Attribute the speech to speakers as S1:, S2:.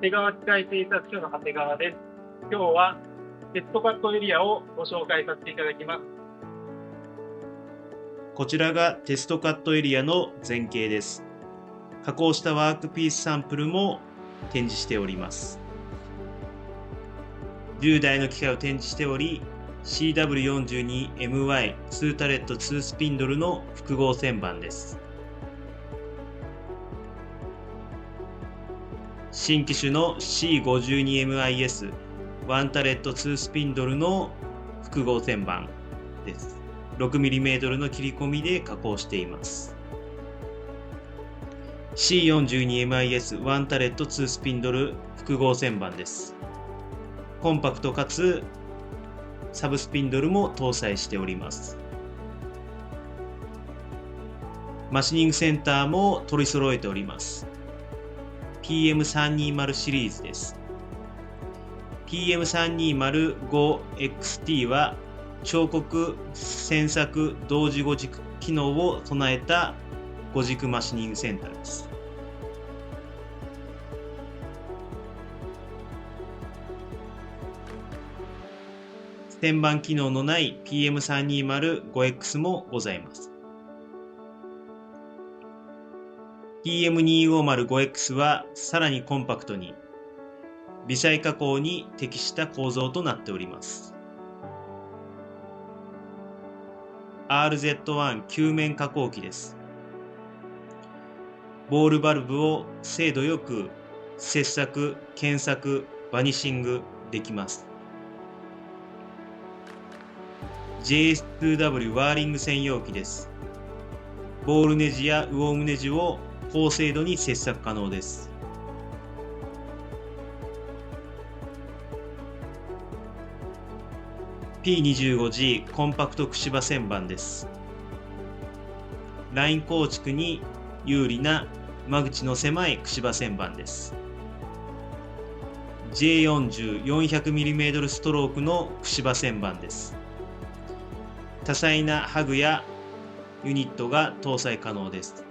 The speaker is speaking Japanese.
S1: 谷川機械製作所の長谷川です。今日はテストカットエリアをご紹介させていただきます。
S2: こちらがテストカットエリアの前景です。加工したワークピースサンプルも展示しております。10台の機械を展示しており、CW42MY2 タレット2スピンドルの複合旋盤です。新機種の C52MIS1 タレット2スピンドルの複合旋盤です。6mm の切り込みで加工しています。C42MIS1 タレット2スピンドル複合旋盤です。コンパクトかつサブスピンドルも搭載しております。マシニングセンターも取り揃えております。PM320 シリーズです。PM320-5XT は彫刻、線索、同時5軸機能を備えた5軸マシニングセンターです。旋盤機能のない PM320-5X もございます。PM250-5X はさらにコンパクトに、微細加工に適した構造となっております。RZ1 球面加工機です。ボールバルブを精度よく切削、検索、バニシングできます。JS2W ワーリング専用機です。ボールネジやウォームネジを高精度に切削可能です。P25G コンパクトくし刃旋盤です。ライン構築に有利な間口の狭いくし刃旋盤です。J40 400mm ストロークのくし刃旋盤です。多彩なハグやユニットが搭載可能です。